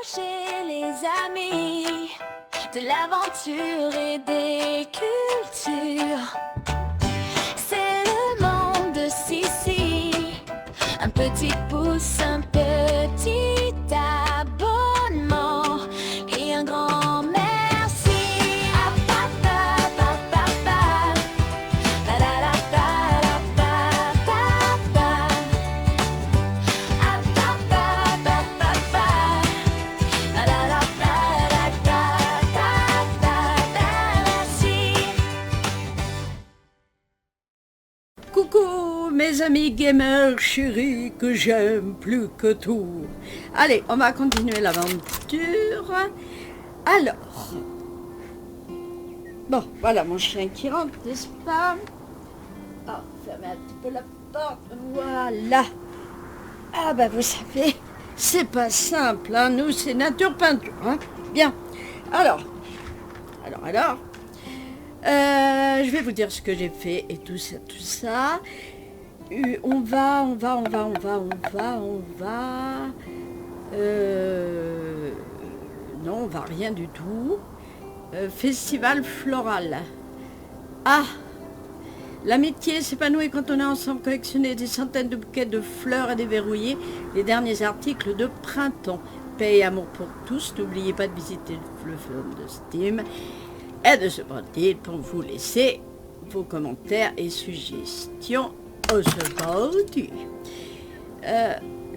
chez les amis, de l'aventure et des cultures. C'est le monde de Sissi, un petit pouce, un petit abonnement et un grand merci. Ah, pa, pa, pa, pa, pa. La, la, la, pa, la, pa, pa, pa. Ah, pa, pa, pa, pa, pa. La, la, la, pa, la, pa, pa, pa, pa. Merci. Coucou mes amis gamers chéris que j'aime plus que tout. Allez, on va continuer l'aventure. Alors, bon, voilà mon chien qui rentre, n'est-ce pas? Oh, fermez un petit peu la porte, voilà. Ah bah vous savez, c'est pas simple, hein. Nous c'est nature peinture, hein. Bien, alors, je vais vous dire ce que j'ai fait et tout ça, tout ça. On va. Non, on va rien du tout. Festival floral. Ah, l'amitié s'épanouit quand on est ensemble, collectionner des centaines de bouquets de fleurs et déverrouiller les derniers articles de printemps. Paix et amour pour tous. N'oubliez pas de visiter le forum de Steam et de se prendre pour vous laisser vos commentaires et suggestions. Oh, c'est parti.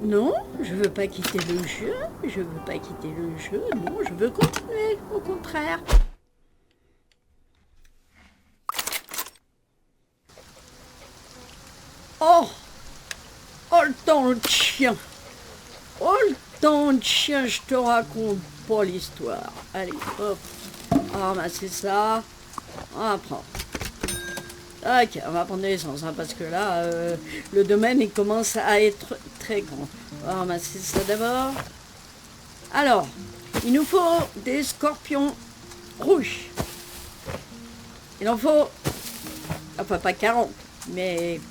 Non, je veux pas quitter le jeu. Non, je veux continuer, au contraire. Oh, le temps de chien. Je te raconte pas l'histoire. Allez, hop. On va ramasser ça. On va prendre. Ok, on va prendre de l'essence, hein, parce que là, le domaine, il commence à être très grand. On va ramasser ça d'abord. Alors, il nous faut des scorpions rouges. Il en faut, enfin pas 40, mais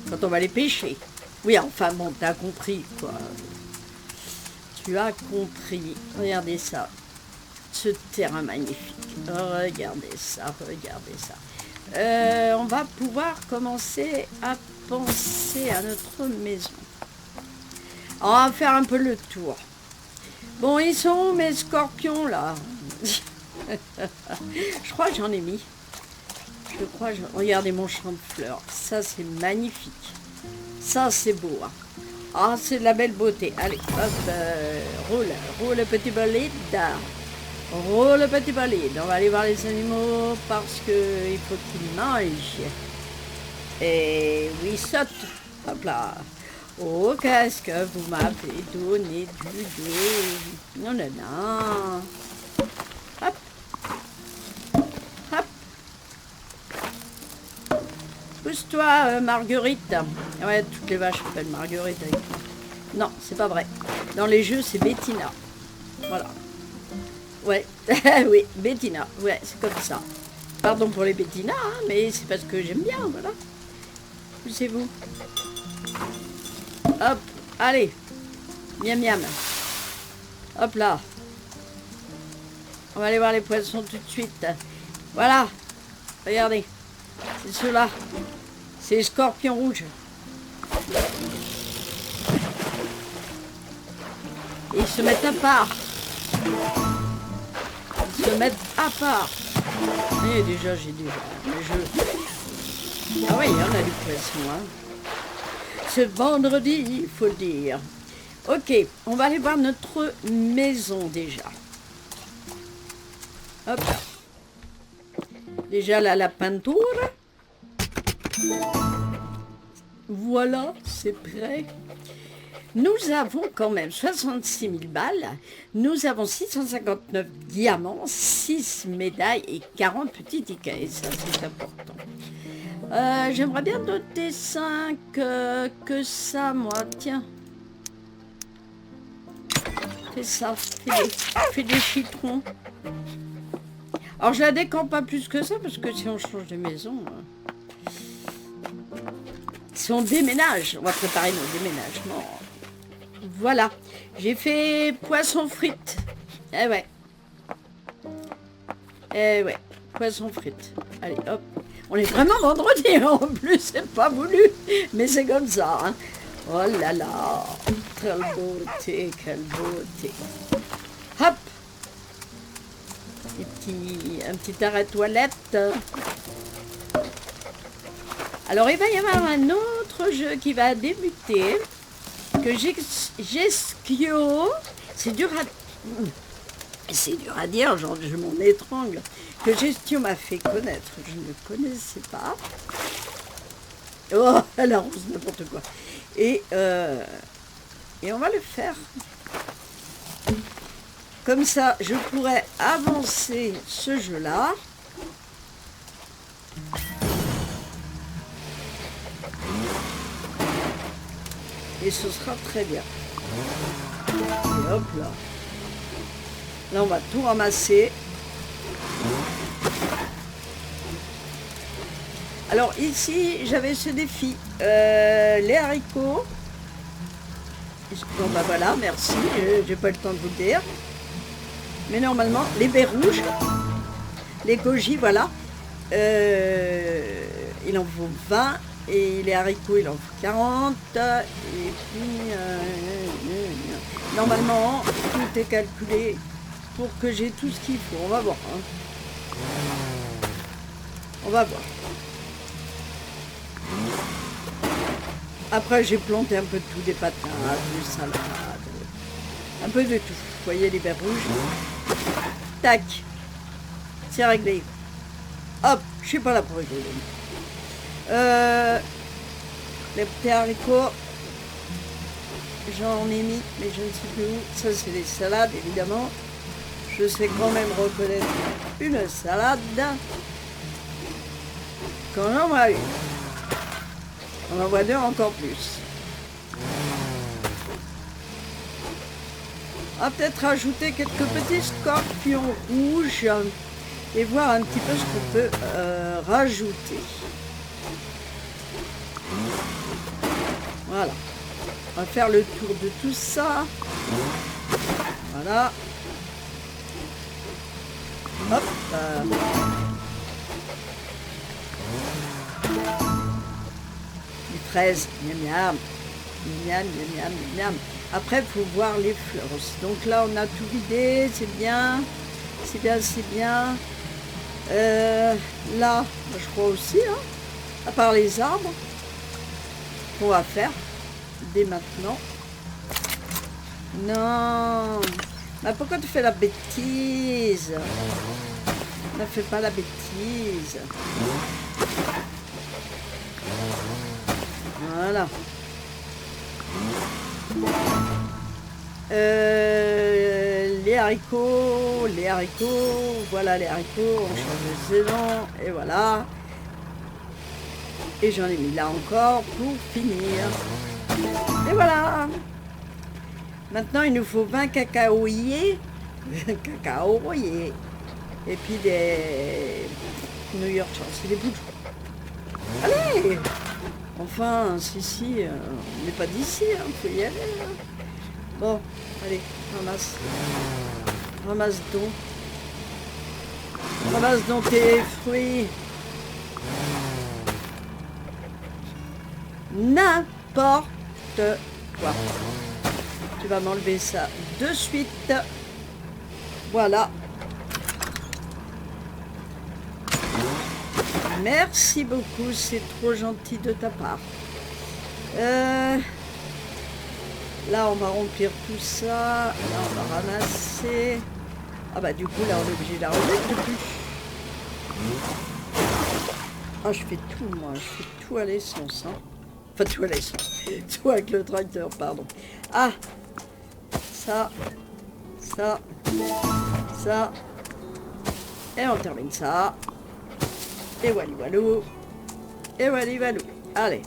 quand on va les pêcher. Oui, enfin bon, t'as compris, quoi. Tu as compris. Regardez ça. Ce terrain magnifique. Regardez ça. On va pouvoir commencer à penser à notre maison. On va faire un peu le tour. Bon, ils sont où mes scorpions là? Je crois que j'en ai mis. Regardez mon champ de fleurs. Ça, c'est magnifique. Ça, c'est beau. Hein. Ah, c'est de la belle beauté. Allez, hop, roule le petit bolide. Roule le petit bolide. On va aller voir les animaux parce qu'il faut qu'ils mangent. Et oui, saute. Hop là. Oh, qu'est-ce que vous m'avez donné du lait. Non. Hop. Pousse-toi, Marguerite. Ouais, toutes les vaches s'appellent Marguerite avec moi. Non, c'est pas vrai. Dans les jeux, c'est Bettina. Voilà. Ouais, oui, Bettina. Ouais, c'est comme ça. Pardon pour les Bettina, hein, mais c'est parce que j'aime bien, voilà. Poussez-vous. Hop, allez. Miam. Hop là. On va aller voir les poissons tout de suite. Voilà. Regardez. C'est ceux-là. C'est les scorpions rouges. Et ils se mettent à part. Et déjà, j'ai déjà. Ah oui, il y en a du poisson. Hein. C'est vendredi, il faut le dire. Ok, on va aller voir notre maison déjà. Hop là. Déjà là, la peinture. Voilà, c'est prêt. Nous avons quand même 66 000 balles. Nous avons 659 diamants, 6 médailles et 40 petits tickets. Et ça, c'est important. J'aimerais bien noter 5 que ça, moi. Tiens. Fais ça. Fais des citrons. Alors, je la décampe pas plus que ça, parce que si on change de maison... Si on déménage, on va préparer nos déménagements. Voilà. J'ai fait poisson frites. Eh ouais. Eh ouais, poisson frites. Allez, hop. On est vraiment vendredi, hein, en plus, c'est pas voulu. Mais c'est comme ça, hein. Oh là là. Quelle beauté, quelle beauté. Hop. Un petit arrêt toilette. Alors, il va y avoir un autre jeu qui va débuter. Que Geskio. C'est dur à dire, genre je m'en étrangle. Que Gestio m'a fait connaître. Je ne le connaissais pas. Oh, elle arrose n'importe quoi. Et on va le faire. Comme ça, je pourrais avancer ce jeu-là. Et ce sera très bien. Et hop là. Là, on va tout ramasser. Alors ici, j'avais ce défi. Les haricots. Bon bah voilà, merci. J'ai pas le temps de vous le dire. Mais normalement, les baies rouges, les goji, voilà. Il en faut 20. Et les haricots, il en faut 40. Et puis, normalement, tout est calculé pour que j'ai tout ce qu'il faut. On va voir. Hein. On va voir. Après, j'ai planté un peu de tout, des patates, des salades, un peu de tout. Vous voyez les baies rouges. Tac. C'est réglé. Hop, je suis pas là pour rigoler. Les petits haricots, j'en ai mis, mais je ne sais plus où. Ça, c'est des salades, évidemment. Je sais quand même reconnaître une salade quand on en voit une. On en voit deux encore plus. On va peut-être rajouter quelques petits scorpions rouges et voir un petit peu ce qu'on peut rajouter. Voilà. On va faire le tour de tout ça. Voilà. Hop. Les fraises. Miam miam. Miam miam miam miam. Après, il faut voir les fleurs aussi. Donc là, on a tout vidé. C'est bien. C'est bien, c'est bien. Là, je crois aussi, hein, à part les arbres, qu'on va faire dès maintenant. Non, mais pourquoi tu fais la bêtise? Ne fais pas la bêtise. Voilà. Les haricots, voilà les haricots, on change de saison, et voilà. Et j'en ai mis là encore pour finir. Et voilà. Maintenant, il nous faut 20 cacaoyers. Cacaoyers. Et puis des New York, c'est des bouts. Allez. Enfin, si, on n'est pas d'ici, hein, faut y aller. Hein. Bon, allez, ramasse. Ramasse donc. Ramasse donc tes fruits. N'importe quoi. Tu vas m'enlever ça de suite. Voilà. Merci beaucoup, c'est trop gentil de ta part. Là, on va remplir tout ça. Là, on va ramasser. Ah bah du coup, là, on est obligé d'arroser depuis. Ah, je fais tout, moi. Je fais tout à l'essence. Hein. Enfin, tout à l'essence. Tout avec le tracteur, pardon. Ah, ça. Et on termine ça. Et walou walou. Et walou walou. Allez.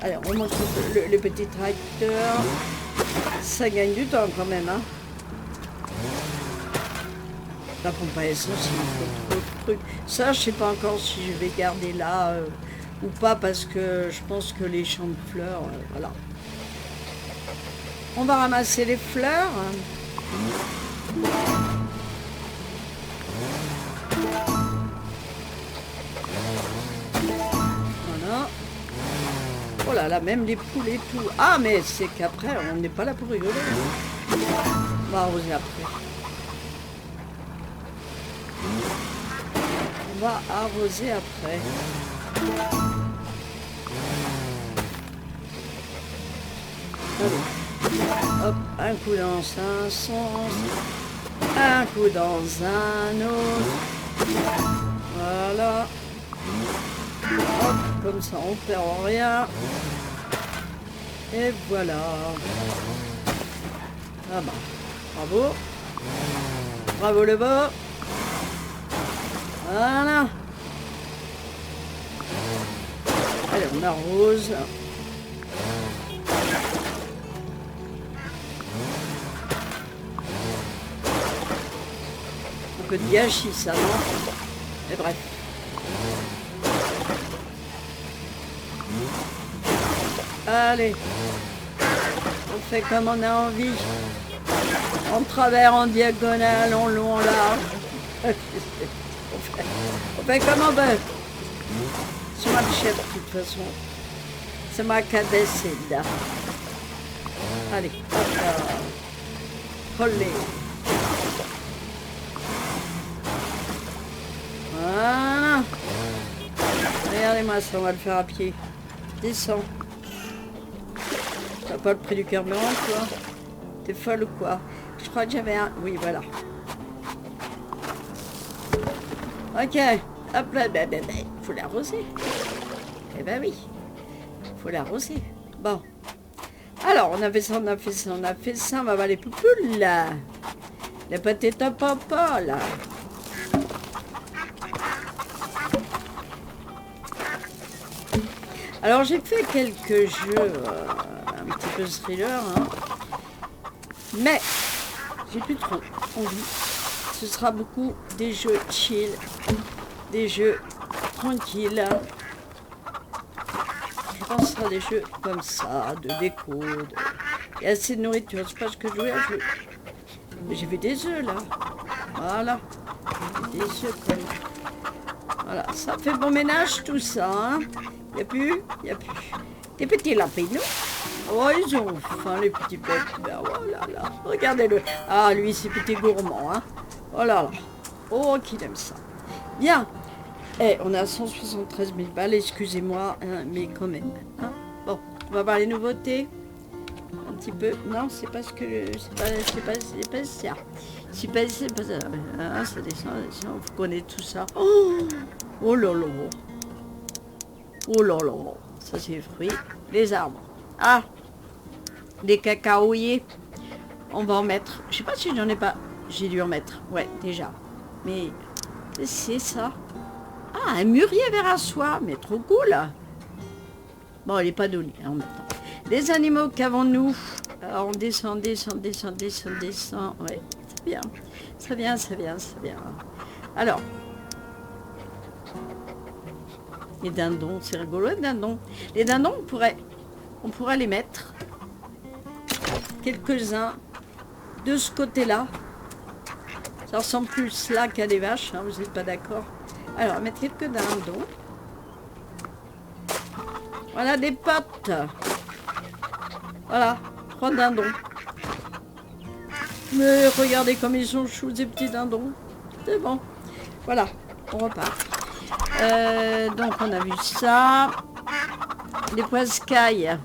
Allez, on remonte le petit tracteur. Ça gagne du temps quand même, hein. La pompe à essence, il faut trop de trucs. Ça, je sais pas encore si je vais garder là ou pas, parce que je pense que les champs de fleurs, voilà. On va ramasser les fleurs. Voilà. Oh là là, même les poules et tout. Ah, mais c'est qu'après, on n'est pas là pour rigoler. On va arroser après. On va arroser après. Allez. Hop, un coup dans un sens, un coup dans un autre. Voilà. Hop, comme ça on perd rien. Et voilà. Ah bah, bravo. Bravo le beau. Voilà. Allez, on arrose. Un peu de gâchis, ça, non? Mais bref. Allez. On fait comme on a envie. En travers, en diagonale, en long, en large. On fait comme on veut. C'est moi le chef, de toute façon. C'est moi qui décide. Allez, hop là. Collez. Voilà. Regardez-moi ça, on va le faire à pied. Descends. T'as pas le prix du carburant, toi? T'es folle ou quoi? Je crois que j'avais un... Oui, voilà. Ok. Hop là, faut l'arroser. Eh ben oui. Faut l'arroser. Bon. Alors, on a fait ça, on a fait ça, on a fait ça. On va voir les poupoules, là. Les patates à papa, là. Alors, j'ai fait quelques jeux un petit peu thriller, hein. Mais j'ai plus trop envie. Ce sera beaucoup des jeux chill, des jeux tranquilles. Je pense que ce sera des jeux comme ça, de déco, il y a assez de nourriture. C'est pas ce que je voulais jouer. J'ai vu des œufs là. Voilà. Des œufs comme... Voilà, ça fait bon ménage tout ça. Hein. Il n'y a plus. Des petits lapinous. Oh, ils ont faim, les petits bêtes. Ben, oh là là, regardez-le. Ah, lui, c'est petit gourmand. Hein. Oh là là. Oh, qu'il aime ça. Bien. Eh, on a 173 000 balles, excusez-moi, hein, mais quand même. Hein. Bon, on va voir les nouveautés. Un petit peu. Non, c'est pas ce que... C'est pas ça. C'est pas ça. Hein, ça descend, vous connaissez tout ça. Oh là là. Oh là là. Ça, c'est les fruits. Les arbres. Ah, des cacaoyers. On va en mettre. Je sais pas si j'en ai pas. J'ai dû en mettre. Ouais, déjà. Mais c'est ça. Ah, un mûrier vers à soie. Mais trop cool. Bon, il n'est pas donné en même temps. Les animaux qu'avons-nous? Alors, on descend. Ouais, c'est bien. Alors, les dindons, c'est rigolo les dindons. Les dindons, on pourrait les mettre. Quelques-uns de ce côté-là. Ça ressemble plus là qu'à des vaches, hein, vous n'êtes pas d'accord? Alors, on va mettre quelques dindons. Voilà, des potes. Voilà, 3 dindons. Mais regardez comme ils sont choux, ces petits dindons. C'est bon. Voilà, on repart. Donc, on a vu ça. Les poiscailles.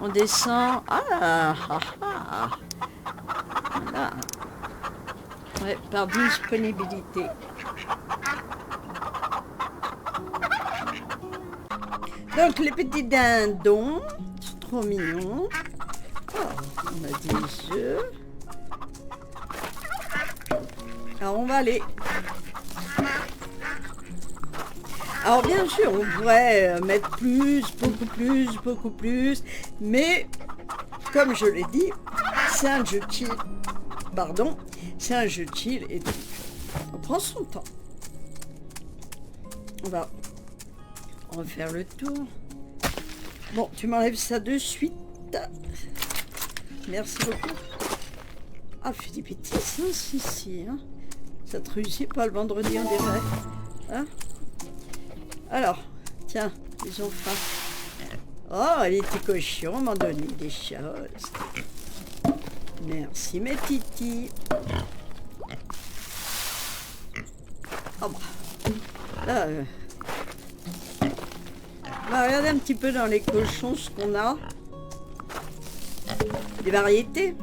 On descend. Voilà. Ouais, par disponibilité. Donc, les petits dindons. C'est trop mignon. Oh, on a des œufs. Alors, on va aller. Alors, bien sûr, on pourrait mettre beaucoup plus. Mais, comme je l'ai dit, c'est un jeu chill. Pardon, c'est un jeu chill et donc, on prend son temps. On va refaire le tour. Bon, tu m'enlèves ça de suite. Merci beaucoup. Ah, fais des bêtises, hein, si, hein. Ça te réussit pas le vendredi, on dirait. Hein? Alors, tiens, ils ont faim. Oh, les petits cochons m'ont donné des choses. Merci, mes titis. Oh, bah. Là, on va regarder un petit peu dans les cochons ce qu'on a. Des variétés.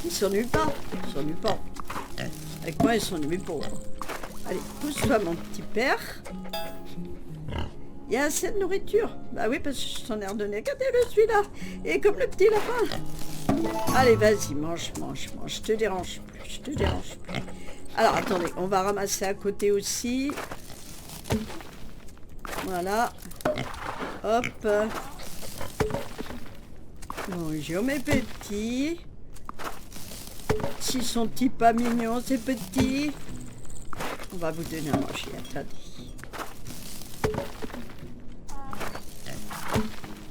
Ils s'ennuient pas. Ils s'ennuient pas. Avec moi, ils s'ennuient pas. Allez, pousse-toi, mon petit père. Il y a assez de nourriture. Bah oui, parce que je t'en ai redonné. Regardez-le, celui-là. Et comme le petit lapin. Allez, vas-y, mange. Je te dérange plus. Alors, attendez, on va ramasser à côté aussi. Voilà. Hop. Bonjour, mes petits. S'ils sont-ils pas mignons, ces petits? On va vous donner à manger, attendez.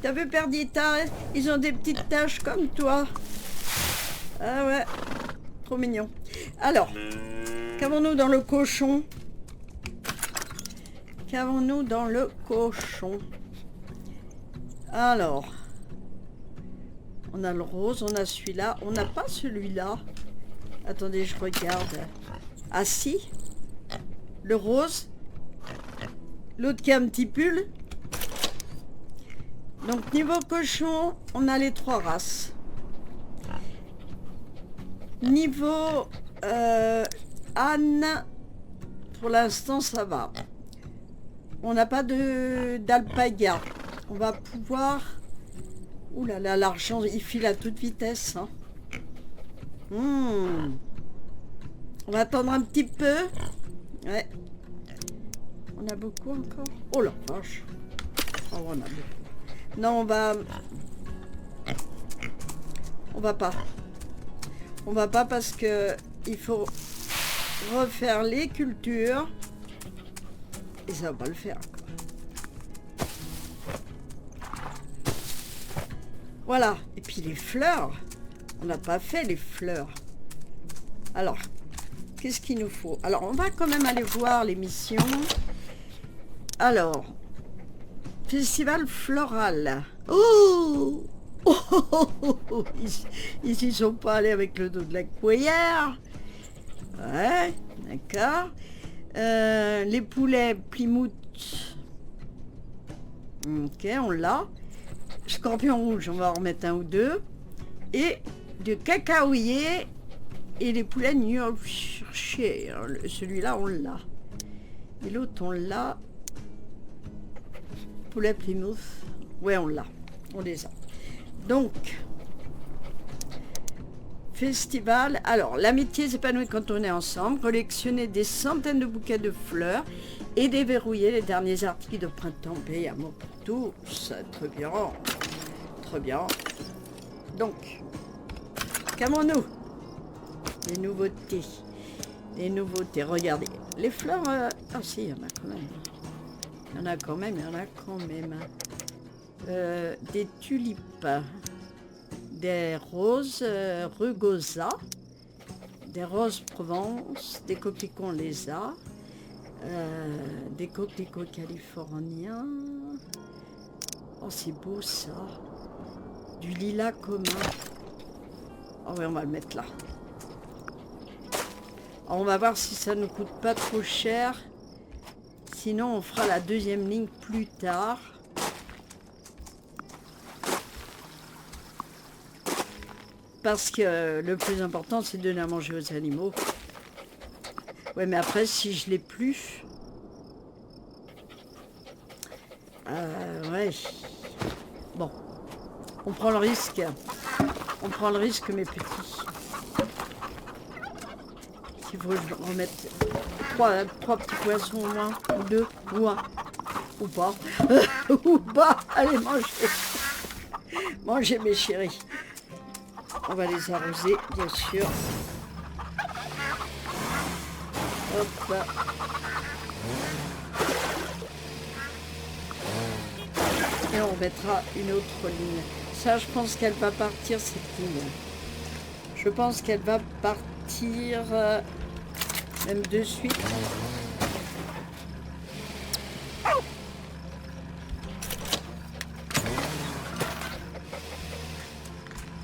T'as vu, Perdita? Ils ont des petites taches comme toi. Ah ouais, trop mignon. Alors, qu'avons-nous dans le cochon? Qu'avons-nous dans le cochon? Alors, on a le rose, on a celui-là. On n'a pas celui-là. Attendez, je regarde. Ah si, le rose. L'autre qui a un petit pull. Donc niveau cochon, on a les 3 races. Niveau âne, pour l'instant ça va. On n'a pas d'alpaga. On va pouvoir... Ouh là là, l'argent, il file à toute vitesse. Hein. On va attendre un petit peu. Ouais. On a beaucoup encore. Oh la vache. Oh, on a beaucoup. Non, on va pas. On va pas parce que il faut refaire les cultures. Et ça va pas le faire, quoi. Voilà. Et puis les fleurs. On n'a pas fait les fleurs. Alors, qu'est-ce qu'il nous faut? Alors, on va quand même aller voir les missions. Alors, festival floral. Oh, oh, oh, oh, oh. Ils y sont pas allés avec le dos de la cuillère. Ouais, d'accord. Les poulets Plymouth. Ok, on l'a. Scorpion rouge, on va en remettre un ou deux. Et de cacaoyer et les poulets New Yorkshire. Celui-là, on l'a. Et l'autre, on l'a. Poulet Plymouth. Ouais, on l'a. On les a. Donc, festival. Alors, l'amitié s'épanouit quand on est ensemble. Collectionner des centaines de bouquets de fleurs et déverrouiller les derniers articles de printemps. Paix et amour pour tous. Très bien. Très bien. Donc, qu'avons-nous? Les nouveautés. Les nouveautés. Regardez. Les fleurs... Ah si, il y en a quand même. Il y en a quand même. Des tulipes. Des roses rugosa. Des roses Provence. Des coquelicots, on les a. Des coquelicots californiens. Oh, c'est beau ça. Du lilas commun. Oh oui, on va le mettre là. Alors, on va voir si ça ne nous coûte pas trop cher. Sinon, on fera la deuxième ligne plus tard. Parce que le plus important, c'est de donner à manger aux animaux. Ouais, mais après, si je l'ai plus... ouais. Bon. On prend le risque. On prend le risque, mes petits. Il faut que je remette trois petits poissons au moins, ou 2, ou 1, ou pas. Ou pas. Allez, mangez. Mangez, mes chéris. On va les arroser, bien sûr. Hop là. Et on mettra une autre ligne. Ça, je pense qu'elle va partir, c'est cool. Je pense qu'elle va partir même de suite.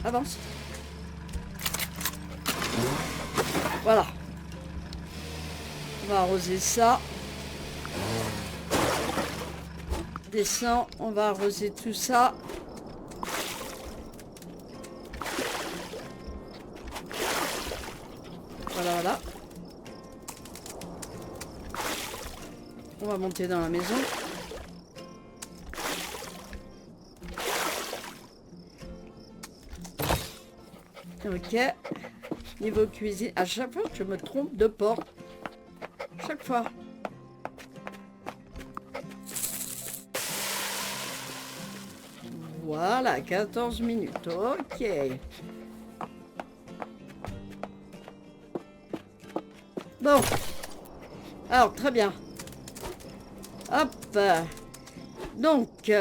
Avance. Voilà. On va arroser ça. Descend, on va arroser tout ça. Voilà, voilà. On va monter dans la maison. Ok. Niveau cuisine. À chaque fois, je me trompe de porte. Chaque fois. Voilà, 14 minutes. Ok. Bon. Alors, très bien. Hop. Donc,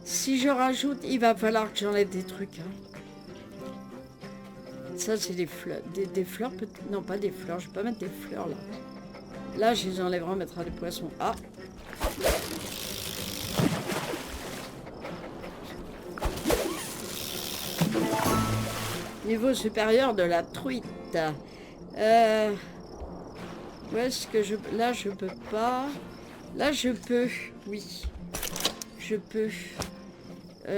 si je rajoute, il va falloir que j'enlève des trucs. Hein. Ça, c'est des fleurs. Des fleurs, peut-être. Non, pas des fleurs. Je vais pas mettre des fleurs, là. Là, je les enlèverai, on mettra des poissons. Ah. Niveau supérieur de la truite. Où est-ce que je... Là, je peux pas. Là, je peux. Oui. Je peux.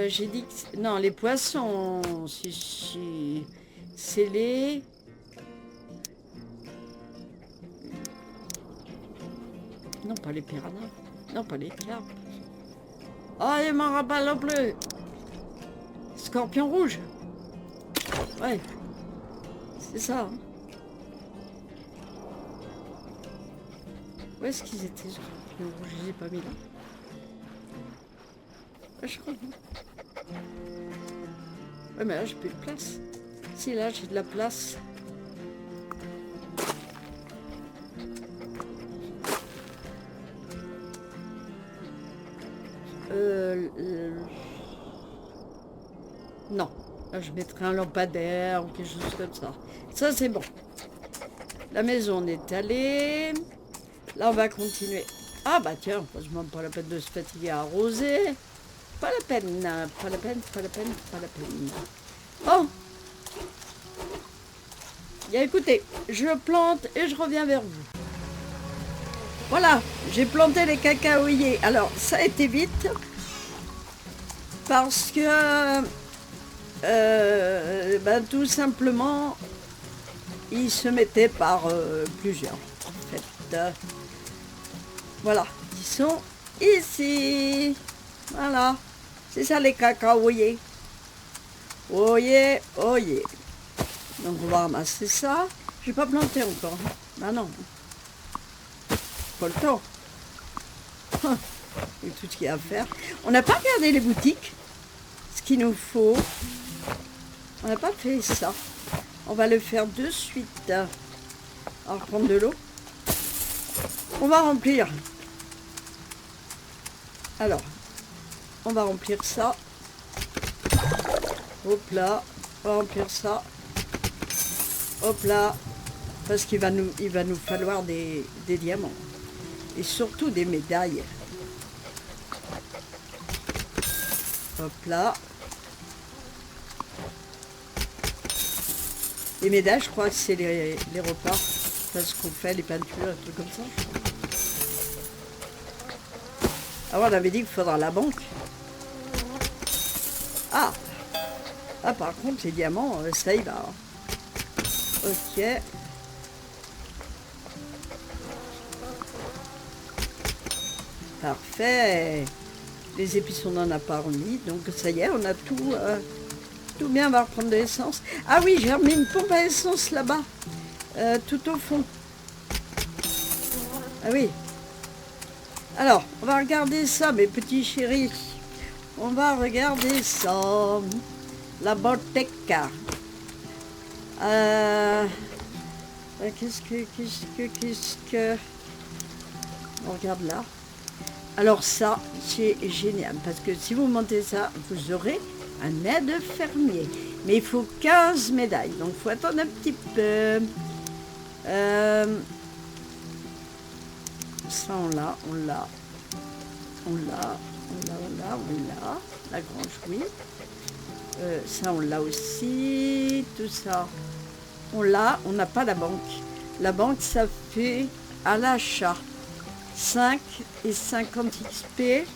J'ai dit que... Non, les poissons... Si... C'est les... Non, pas les piranhas. Non, pas les carpes. Oh, il m'en rappelle non plus. Scorpion rouge. Ouais. C'est ça. Hein. Où est-ce qu'ils étaient, scorpions rouges? Je les ai pas mis là. Ah, je crois. Ouais, mais là, j'ai plus de place. Si, là, j'ai de la place. Non. Là, je mettrai un lampadaire ou quelque chose comme ça. Ça, c'est bon. La maison est allée. Là, on va continuer. Ah, bah tiens, heureusement, pas la peine de se fatiguer à arroser. Pas la peine, pas la peine, pas la peine, pas la peine. Bon. Bien, écoutez, je plante et je reviens vers vous. Voilà, j'ai planté les cacaoyers. Alors, ça a été vite. Parce que... tout simplement, ils se mettaient par plusieurs. En fait, voilà, ils sont ici. Voilà, c'est ça les cacaoyers. Oyez, oyez. Donc on va ramasser ça. J'ai pas planté encore. Ben non. Pas le temps. Et tout ce qu'il y a à faire. On n'a pas regardé les boutiques. Ce qu'il nous faut. On n'a pas fait ça. On va le faire de suite. On va reprendre de l'eau. On va remplir. Alors, on va remplir ça. Hop là. On va remplir ça. Hop là. Parce qu'il va nous falloir des diamants. Et surtout des médailles. Hop là. Les médailles, je crois que c'est les repas. Parce qu'on fait les peintures, et trucs comme ça. Alors, on avait dit qu'il faudra la banque. Ah! Ah, par contre, les diamants, ça y va. Ok. Parfait. Les épices, on n'en a pas remis. Donc, ça y est, on a tout... tout bien, on va reprendre de l'essence. Ah oui, j'ai remis une pompe à essence là-bas. Tout au fond. Ah oui. Alors, on va regarder ça, mes petits chéris. On va regarder ça. La boteca. Qu'est-ce que... On regarde là. Alors ça, c'est génial, parce que si vous montez ça, vous aurez un aide fermier. Mais il faut 15 médailles, donc il faut attendre un petit peu. Ça, on l'a. La grange, oui. Ça, on l'a aussi. Tout ça, on l'a. On n'a pas la banque. La banque, ça fait à l'achat 5 et 50 XP.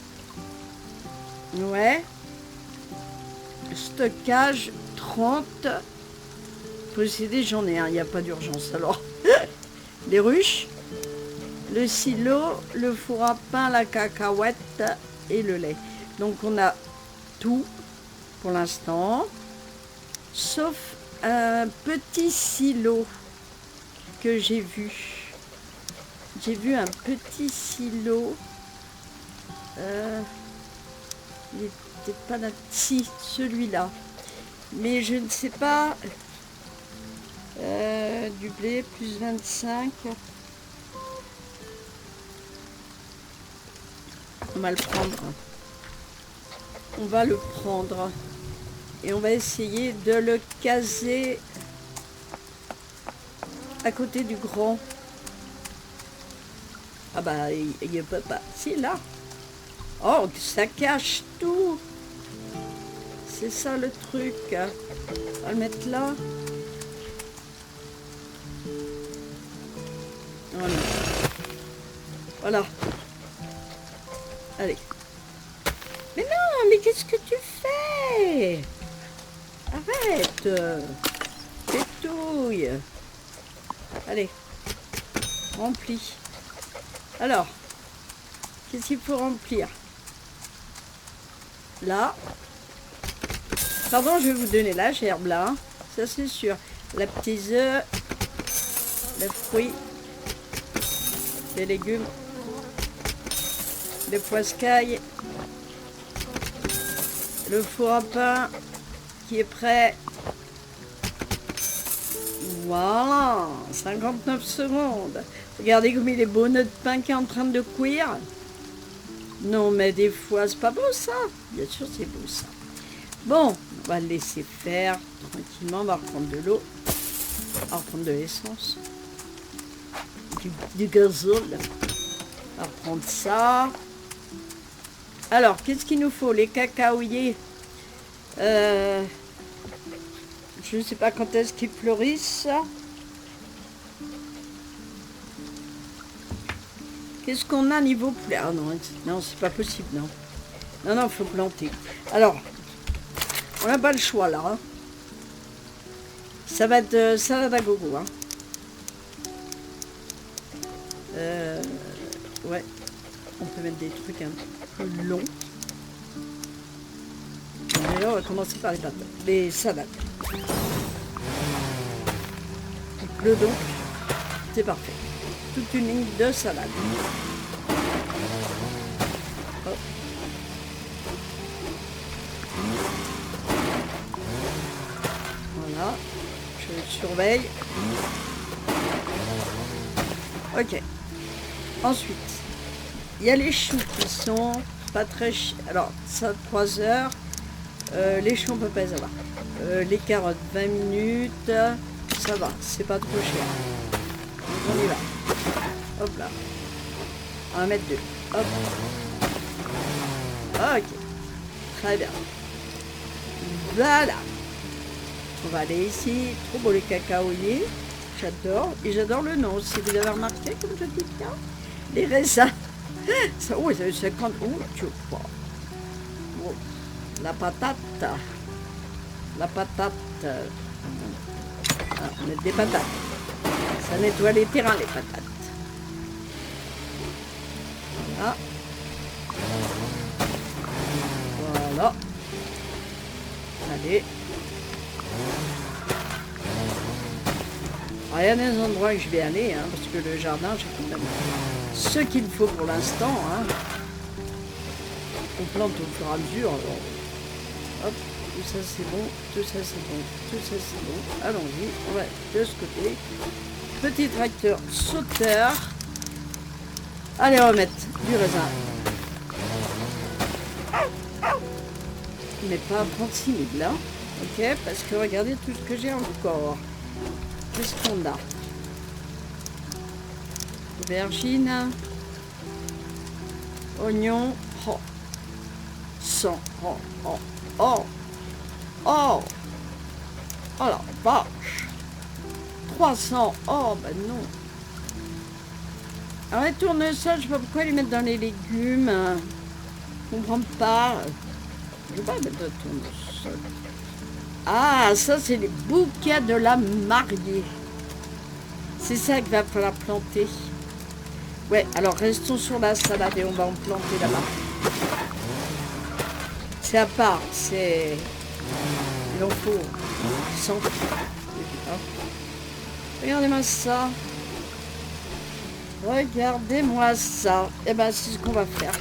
Ouais. Stockage 30. Posséder, j'en ai un. Il n'y a pas d'urgence alors. Les ruches. Le silo, le four à pain, la cacahuète et le lait. Donc on a tout pour l'instant, sauf un petit silo que j'ai vu. J'ai vu un petit silo. Il n'était pas là. Si, celui-là. Mais je ne sais pas. Du blé, plus 25. On va le prendre. On va le prendre. Et on va essayer de le caser à côté du grand. Ah bah, il ne peut pas. Si, là. Oh, ça cache tout. C'est ça le truc. On va le mettre là. Voilà. Voilà. Allez. Mais non, mais qu'est-ce que tu fais? Arrête. Pétouille. Allez. Remplis. Alors. Qu'est-ce qu'il faut remplir? Là. Pardon, je vais vous donner la gerbe là. Ça c'est sûr. La petite œuf. Les fruits. Les légumes. Les poiscailles, le four à pain qui est prêt. Voilà, 59 secondes. Regardez comme il est beau notre pain qui est en train de cuire. Non mais des fois c'est pas beau ça. Bien sûr c'est beau ça. Bon, on va le laisser faire tranquillement. On va reprendre de l'eau. On va reprendre de l'essence. Du gazole. On va reprendre ça. Alors, qu'est-ce qu'il nous faut? Les cacaoyers. Je ne sais pas quand est-ce qu'ils fleurissent. Qu'est-ce qu'on a niveau poulet? Ah non, non, c'est pas possible, non. Non, non, il faut planter. Alors, on n'a pas le choix, là. Hein. Ça va être salade à gogo. Hein. Ouais. On peut mettre des trucs un peu longs. Et là, on va commencer par les patates. Les salades. Le donc, c'est parfait. Toute une ligne de salade. Hop. Voilà. Je surveille. Ok. Ensuite. Il y a les choux qui sont pas très chers. Alors, ça 3 heures. Les choux, on peut pas les avoir. Les carottes, 20 minutes. Ça va, c'est pas trop cher. Donc, on y va. Hop là. On va mettre 2. Hop. Ok. Très bien. Voilà. On va aller ici. Trop beau les cacaoyers. J'adore. Et j'adore le nom aussi. Vous avez remarqué, comme je dis bien, les raisins. Ça, oui, c'est 50. Oh, tu vois. Oh. La patate. La patate. Ah, on met des patates. Ça nettoie les terrains, les patates. Voilà. Voilà. Allez. Alors, il y a des endroits que je vais aller, hein, parce que le jardin, j'ai quand même ce qu'il faut pour l'instant. Hein. On plante au fur et à mesure. Alors, hop, tout ça c'est bon, tout ça c'est bon, tout ça c'est bon. Allons-y, on va de ce côté. Petit tracteur sauteur. Allez, on va mettre du raisin mais pas à 36 000 là. Ok, parce que regardez tout ce que j'ai encore. Qu'est-ce qu'on a? Aubergine, oignon, oh, 100, oh, oh, oh, oh, oh la vache, 300, oh ben non. Alors les tournesols, je sais pas pourquoi les mettre dans les légumes, je comprends pas. Je vais pas mettre de tournesol. Ah, ça c'est les bouquets de la mariée. C'est ça qu'il va falloir planter. Ouais, alors restons sur la salade et on va en planter là-bas. C'est à part, c'est... Il en faut 100. Regardez-moi ça. Regardez-moi ça. Eh ben, c'est ce qu'on va faire.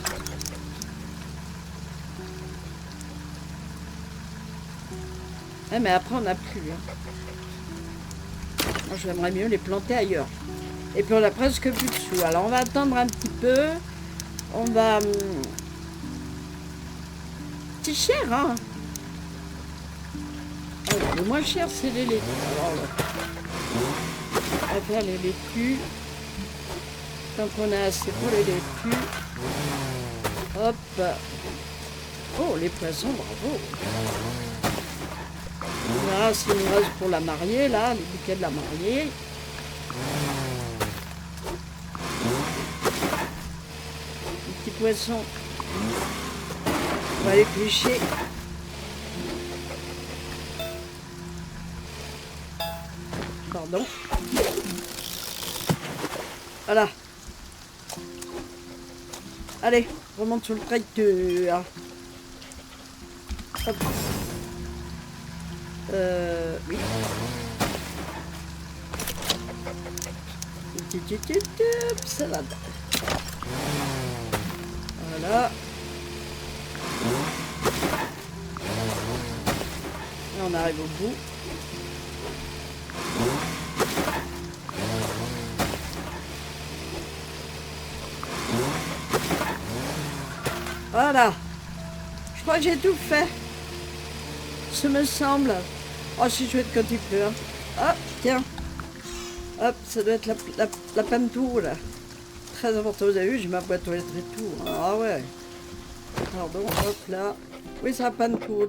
Ouais, mais après, on n'a plus. Hein. Moi, j'aimerais mieux les planter ailleurs. Et puis, on a presque plus de sous. Alors, on va attendre un petit peu. On va... C'est cher, hein. Alors, le moins cher, c'est les laitues. Alors, on va faire les laitues. Tant qu'on a assez pour les laitues. Hop. Oh, les poissons, bravo. On verra s'il nous reste pour la mariée, là, les bouquets de la mariée. Les petits poissons. On va les pêcher. Pardon. Voilà. Allez, on remonte sur le tracteur. Hop. Oui. Salade. Voilà. Et on arrive au bout. Voilà. Je crois que j'ai tout fait. Ce me semble. Oh, c'est chouette quand il pleut. Hop, tiens. Hop, ça doit être la peinture, là. Très important, vous avez vu, j'ai ma boîte aux lettres et tout. Ah ouais. Pardon, hop là. Oui, c'est la peinture.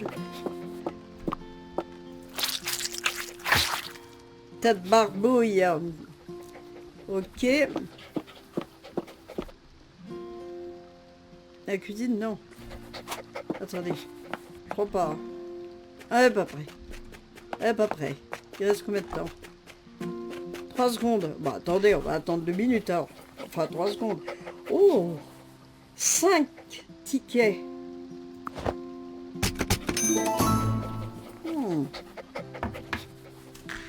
Tête barbouille. Ok. La cuisine, non. Attendez. Je crois pas. Elle est pas prêt. Elle est pas prêt. Il reste combien de temps? 3 secondes. Bah attendez, on va attendre 2 minutes alors. Enfin 3 secondes. Oh, 5 tickets.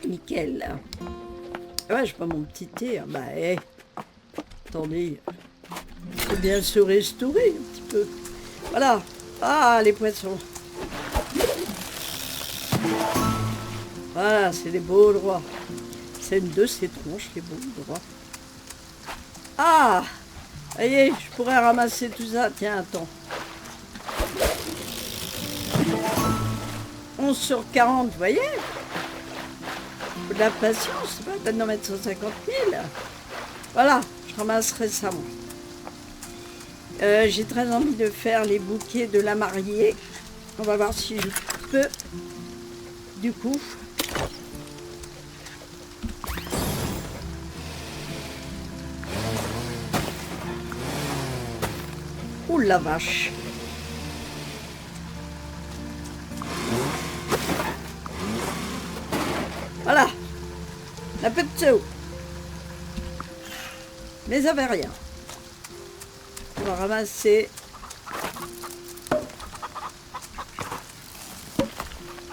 Nickel. Ouais, j'ai pas mon petit thé. Bah, attendez. Faut bien se restaurer un petit peu. Voilà. Ah, les poissons. Voilà, c'est des beaux droits. C'est une de ces tronches, les beaux droits. Ah, voyez, je pourrais ramasser tout ça. Tiens, attends. 11 sur 40, vous voyez? Faut de la patience, c'est pas la peine d'en mettre 150 000. Voilà, je ramasserai ça, moi. J'ai très envie de faire les bouquets de la mariée. On va voir si je peux. Du coup. Ouh la vache. Voilà. Un peu de sous. Mais ça fait rien. On va ramasser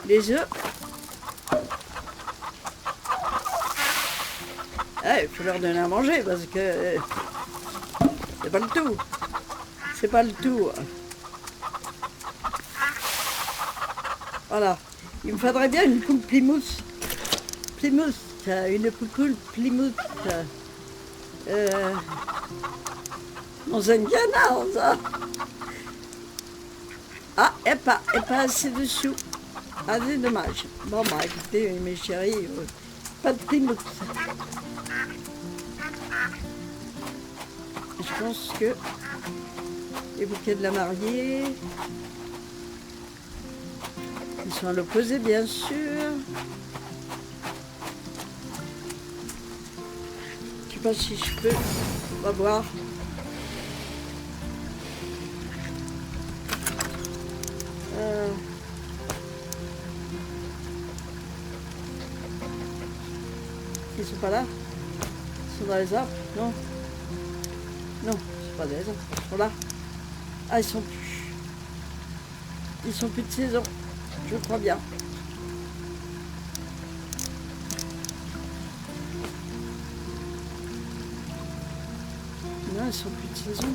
les œufs. Ah, il faut leur donner à manger parce que c'est pas le tout. C'est pas le tout. Voilà. Il me faudrait bien une coupe Plymouth. Plymouth. Une coupe Plymouth. Dans un canard, ça. Ah, et pas assez de sous. Ah, c'est dommage. Bon, bah écoutez, mes chéris, pas de prime. Je pense que les bouquets de la mariée, ils sont à l'opposé, bien sûr. Je sais pas si je peux. On va voir. Ils sont pas là? Ils sont dans les arbres? Non. Non, c'est pas des arbres. Ils sont là. Ah, ils sont plus. Ils sont plus de saison. Je crois bien. Non, ils sont plus de saison.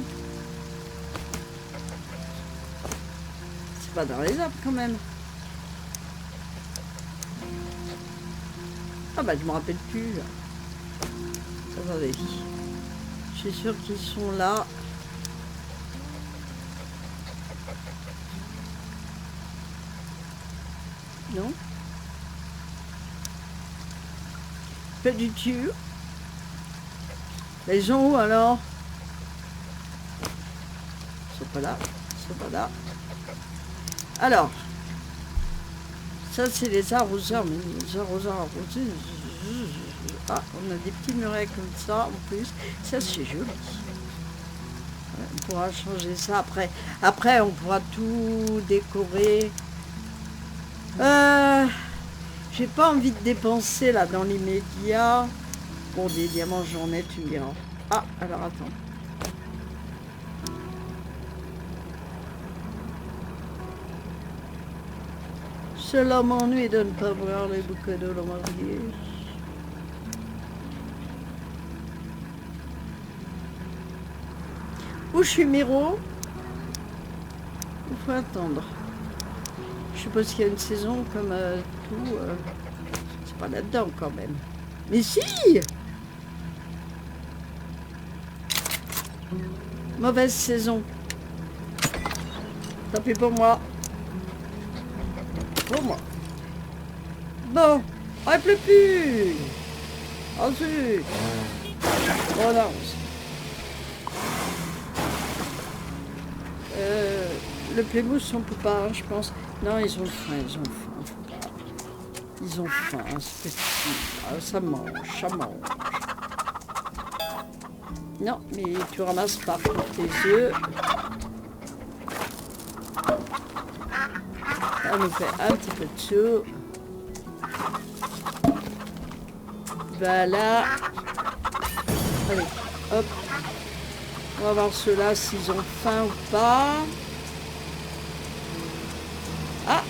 C'est pas dans les arbres quand même. Ah bah je me rappelle plus. Attendez. Je suis sûre qu'ils sont là. Non? Pas du tout. Ils sont où alors? Ils sont pas là. Ils sont pas là. Alors. Ça, c'est les arroseurs, mais les arroseurs arrosés. Ah, on a des petits murets comme ça en plus. Ça, c'est joli. Ouais, on pourra changer ça après. Après, on pourra tout décorer. J'ai pas envie de dépenser là dans l'immédiat. Bon, des diamants, j'en ai, tu me diras. Ah, alors attends. Cela m'ennuie de ne pas voir les bouquets de la mariée. Où je suis Miro? Il faut attendre. Je suppose qu'il y a une saison comme tout. C'est pas là-dedans quand même. Mais si! Mauvaise saison. Tant pis pour moi. Pour moi. Bon, oh, il pleut plus. Oh zut. Oh non. Le playmousse, on peut pas, hein, je pense. Non, ils ont faim, ils ont faim. Ils ont faim, c'est petit. Ah, ça mange, ça mange. Non, mais tu ramasses par contre tes œufs. Ça nous fait un petit peu de sous. Voilà. Allez, hop. On va voir ceux-là s'ils ont faim ou pas. Ah,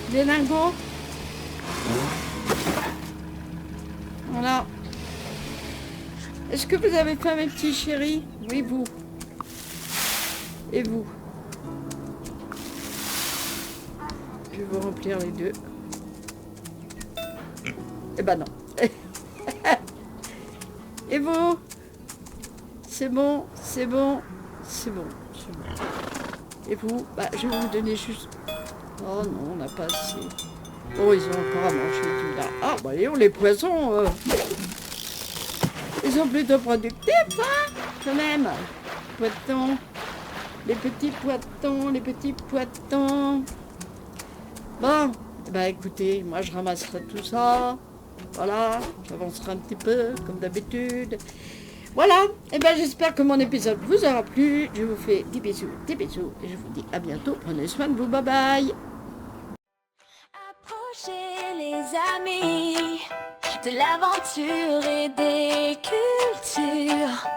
des lingots. Voilà. Est-ce que vous avez faim, mes petits chéris? Oui, vous. Et vous? Je vais vous remplir les deux. Eh ben non. Et vous? C'est bon, c'est bon, c'est bon, c'est bon. Et vous? Bah, je vais vous donner juste... Oh non, on n'a pas assez. Oh, ils ont encore à manger tout là. Ah, bah voyons, les poissons, ils sont plutôt productifs, hein, quand même. Poitons, les petits poitons, les petits poitons. Bon, bah écoutez, moi je ramasserai tout ça. Voilà, j'avancerai un petit peu, comme d'habitude. Voilà, et ben j'espère que mon épisode vous aura plu. Je vous fais des bisous, et je vous dis à bientôt. Prenez soin de vous, bye bye. Approchez les amis de l'aventure et des cultures.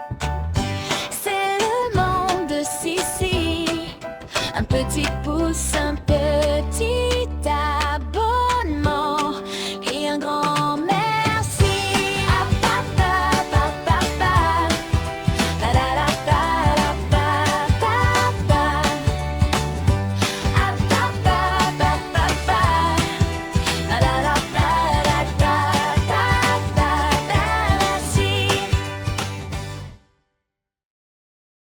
C'est le monde de Sissi, un petit pouce, un petit